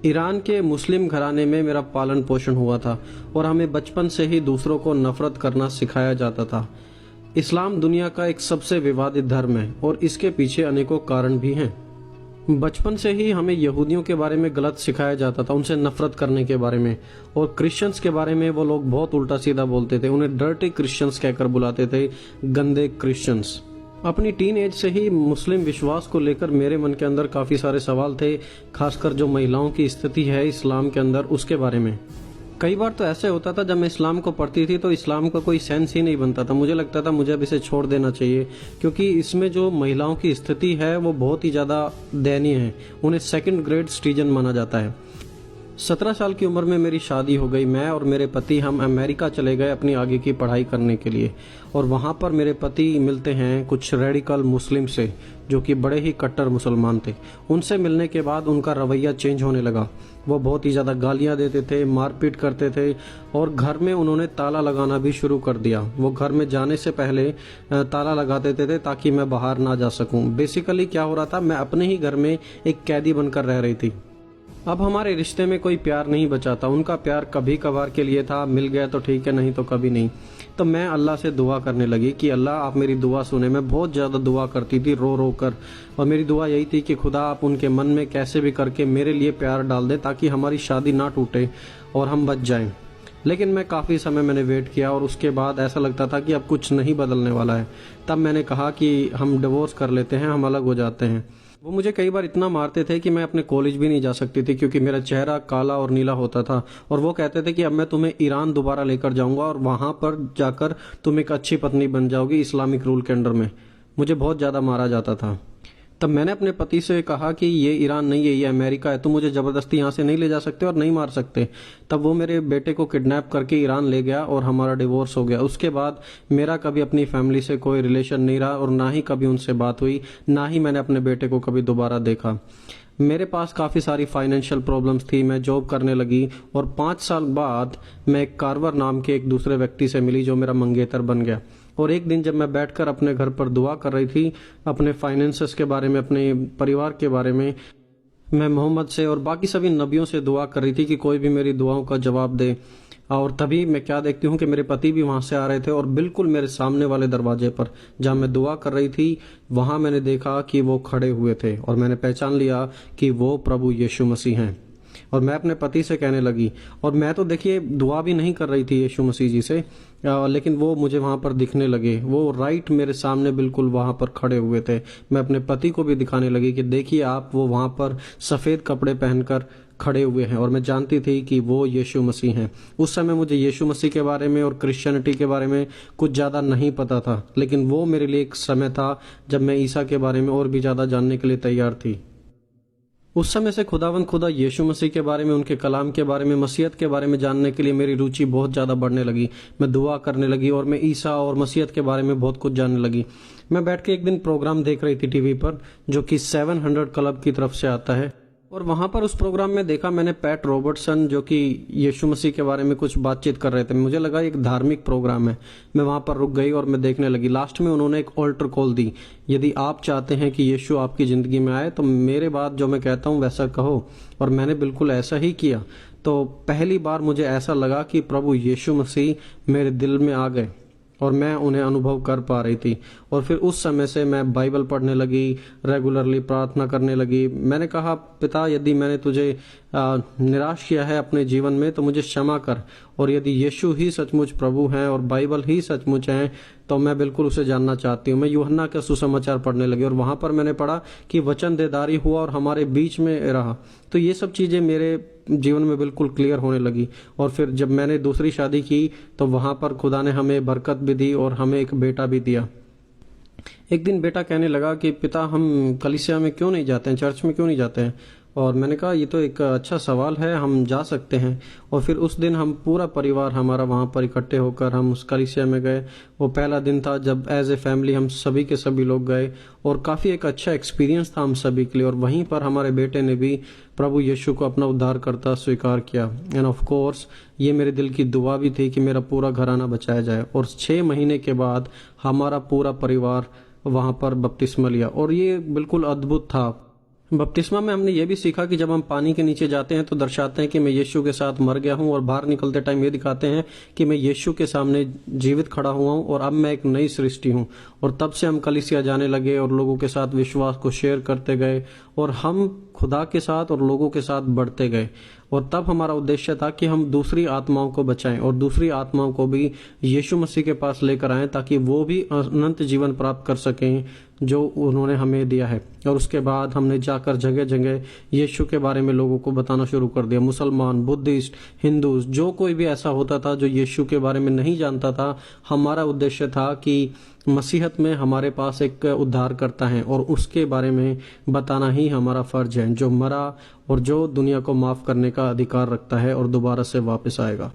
Iran के मुस्लिम घराने में मेरा पालन पोषण हुआ था और हमें बचपन से ही दूसरों को नफरत करना सिखाया जाता था। इस्लाम दुनिया का एक सबसे विवादित धर्म है और इसके पीछे अनेकों कारण भी हैं। बचपन से ही हमें यहूदियों के बारे में गलत सिखाया जाता था, उनसे नफरत करने के बारे में, और क्रिश्चियंस के बारे में वो लोग बहुत उल्टा सीधा बोलते थे। उन्हें डर्टी क्रिश्चियंस कहकर बुलाते थे, गंदे क्रिश्चियंस। अपनी टीन एज से ही मुस्लिम विश्वास को लेकर मेरे मन के अंदर काफ़ी सारे सवाल थे, खासकर जो महिलाओं की स्थिति है इस्लाम के अंदर उसके बारे में। कई बार तो ऐसे होता था जब मैं इस्लाम को पढ़ती थी तो इस्लाम का कोई सेंस ही नहीं बनता था। मुझे लगता था मुझे अब इसे छोड़ देना चाहिए, क्योंकि इसमें जो महिलाओं की स्थिति है वो बहुत ही ज़्यादा दयनीय है। उन्हें सेकंड ग्रेड सिटीजन माना जाता है। 17 साल की उम्र में मेरी शादी हो गई। मैं और मेरे पति हम अमेरिका चले गए अपनी आगे की पढ़ाई करने के लिए, और वहाँ पर मेरे पति मिलते हैं कुछ रेडिकल मुस्लिम से जो कि बड़े ही कट्टर मुसलमान थे। उनसे मिलने के बाद उनका रवैया चेंज होने लगा। वो बहुत ही ज़्यादा गालियाँ देते थे, मारपीट करते थे, और घर में उन्होंने ताला लगाना भी शुरू कर दिया। वो घर में जाने से पहले ताला लगा देते थे ताकि मैं बाहर ना जा सकूं। बेसिकली क्या हो रहा था, मैं अपने ही घर में एक कैदी बनकर रह रही थी। अब हमारे रिश्ते में कोई प्यार नहीं बचा था। उनका प्यार कभी कभार के लिए था, मिल गया तो ठीक है, नहीं तो कभी नहीं। तो मैं अल्लाह से दुआ करने लगी कि अल्लाह आप मेरी दुआ सुने। मैं बहुत ज़्यादा दुआ करती थी, रो रो कर, और मेरी दुआ यही थी कि खुदा आप उनके मन में कैसे भी करके मेरे लिए प्यार डाल दें ताकि हमारी शादी ना टूटे और हम बच जाएं। लेकिन मैं काफ़ी समय मैंने वेट किया और उसके बाद ऐसा लगता था कि अब कुछ नहीं बदलने वाला है। तब मैंने कहा कि हम डिवोर्स कर लेते हैं, हम अलग हो जाते हैं। वो मुझे कई बार इतना मारते थे कि मैं अपने कॉलेज भी नहीं जा सकती थी, क्योंकि मेरा चेहरा काला और नीला होता था। और वो कहते थे कि अब मैं तुम्हें ईरान दोबारा लेकर जाऊंगा और वहां पर जाकर तुम एक अच्छी पत्नी बन जाओगी इस्लामिक रूल के अंडर में। मुझे बहुत ज़्यादा मारा जाता था। तब मैंने अपने पति से कहा कि ये ईरान नहीं है, ये अमेरिका है, तुम मुझे ज़बरदस्ती यहाँ से नहीं ले जा सकते और नहीं मार सकते। तब वो मेरे बेटे को किडनैप करके ईरान ले गया और हमारा डिवोर्स हो गया। उसके बाद मेरा कभी अपनी फैमिली से कोई रिलेशन नहीं रहा और ना ही कभी उनसे बात हुई, ना ही मैंने अपने बेटे को कभी दोबारा देखा। मेरे पास काफ़ी सारी फाइनेंशियल प्रॉब्लम्स थी। मैं जॉब करने लगी और 5 साल बाद मैं एक कार्वर नाम के एक दूसरे व्यक्ति से मिली जो मेरा मंगेतर बन गया। और एक दिन जब मैं बैठकर अपने घर पर दुआ कर रही थी अपने फाइनेंसेस के बारे में, अपने परिवार के बारे में, मैं मोहम्मद से और बाकी सभी नबियों से दुआ कर रही थी कि कोई भी मेरी दुआओं का जवाब दे। और तभी मैं क्या देखती हूँ कि मेरे पति भी वहाँ से आ रहे थे और बिल्कुल मेरे सामने वाले दरवाजे पर जहाँ मैं दुआ कर रही थी वहाँ मैंने देखा कि वो खड़े हुए थे और मैंने पहचान लिया कि वो प्रभु यीशु मसीह हैं। और मैं अपने पति से कहने लगी, और मैं तो देखिए दुआ भी नहीं कर रही थी यीशु मसीह जी से, लेकिन वो मुझे वहाँ पर दिखने लगे। वो राइट मेरे सामने बिल्कुल वहाँ पर खड़े हुए थे। मैं अपने पति को भी दिखाने लगी कि देखिए आप, वो वहाँ पर सफ़ेद कपड़े पहनकर खड़े हुए हैं। और मैं जानती थी कि वो यीशु मसीह हैं। उस समय मुझे यीशु मसीह के बारे में और क्रिश्चियनिटी के बारे में कुछ ज़्यादा नहीं पता था, लेकिन वो मेरे लिए एक समय था जब मैं ईसा के बारे में और भी ज़्यादा जानने के लिए तैयार थी। उस समय से खुदा यीशु मसीह के बारे में, उनके कलाम के बारे में, मसीहत के बारे में जानने के लिए मेरी रुचि बहुत ज़्यादा बढ़ने लगी। मैं दुआ करने लगी और मैं ईसा और मसीहत के बारे में बहुत कुछ जानने लगी। मैं बैठ के एक दिन प्रोग्राम देख रही थी टीवी पर जो कि 700 क्लब की तरफ से आता है, और वहाँ पर उस प्रोग्राम में देखा मैंने पैट रॉबर्टसन जो कि यीशु मसीह के बारे में कुछ बातचीत कर रहे थे। मुझे लगा एक धार्मिक प्रोग्राम है। मैं वहाँ पर रुक गई और मैं देखने लगी। लास्ट में उन्होंने एक ऑल्टर कॉल दी, यदि आप चाहते हैं कि यीशु आपकी ज़िंदगी में आए तो मेरे बात जो मैं कहता हूँ वैसा कहो। और मैंने बिल्कुल ऐसा ही किया। तो पहली बार मुझे ऐसा लगा कि प्रभु यीशु मसीह मेरे दिल में आ गए और मैं उन्हें अनुभव कर पा रही थी। और फिर उस समय से मैं बाइबल पढ़ने लगी, रेगुलरली प्रार्थना करने लगी। मैंने कहा, पिता यदि मैंने तुझे निराश किया है अपने जीवन में तो मुझे क्षमा कर, और यदि यीशु ही सचमुच प्रभु हैं और बाइबल ही सचमुच हैं तो मैं बिल्कुल उसे जानना चाहती हूँ। मैं यूहन्ना का सुसमाचार पढ़ने लगी और वहाँ पर मैंने पढ़ा कि वचन देदारी हुआ और हमारे बीच में रहा। तो ये सब चीज़ें मेरे जीवन में बिल्कुल क्लियर होने लगी। और फिर जब मैंने दूसरी शादी की तो वहाँ पर खुदा ने हमें बरकत भी दी और हमें एक बेटा भी दिया। एक दिन बेटा कहने लगा कि पिता हम कलीसिया में क्यों नहीं जाते हैं, चर्च में क्यों नहीं जाते हैं। और मैंने कहा ये तो एक अच्छा सवाल है, हम जा सकते हैं। और फिर उस दिन हम पूरा परिवार हमारा वहाँ पर इकट्ठे होकर हम उस कलीसिया में गए। वो पहला दिन था जब एज ए फैमिली हम सभी के सभी लोग गए और काफ़ी एक अच्छा एक्सपीरियंस था हम सभी के लिए। और वहीं पर हमारे बेटे ने भी प्रभु यीशु को अपना उद्धारकर्ता स्वीकार किया। एंड ऑफ कोर्स ये मेरे दिल की दुआ भी थी कि मेरा पूरा घराना बचाया जाए। और 6 महीने के बाद हमारा पूरा परिवार वहाँ पर बपतिस्मा लिया और ये बिल्कुल अद्भुत था। बपतिस्मा में हमने ये भी सीखा कि जब हम पानी के नीचे जाते हैं तो दर्शाते हैं कि मैं यीशु के साथ मर गया हूं, और बाहर निकलते टाइम ये दिखाते हैं कि मैं यीशु के सामने जीवित खड़ा हुआ हूं और अब मैं एक नई सृष्टि हूं। और तब से हम कलीसिया जाने लगे और लोगों के साथ विश्वास को शेयर करते गए, और हम खुदा के साथ और लोगों के साथ बढ़ते गए। और तब हमारा उद्देश्य था कि हम दूसरी आत्माओं को बचाएं और दूसरी आत्माओं को भी यीशु मसीह के पास लेकर आएं, ताकि वो भी अनंत जीवन प्राप्त कर सकें जो उन्होंने हमें दिया है। और उसके बाद हमने जाकर जगह जगह यीशु के बारे में लोगों को बताना शुरू कर दिया। मुसलमान, बुद्धिस्ट, हिंदू, जो कोई भी ऐसा होता था जो यीशु के बारे में नहीं जानता था, हमारा उद्देश्य था कि मसीहत में हमारे पास एक उद्धार करता है और उसके बारे में बताना ही हमारा फर्ज है, जो मरा और जो दुनिया को माफ करने का अधिकार रखता है और दोबारा से वापस आएगा।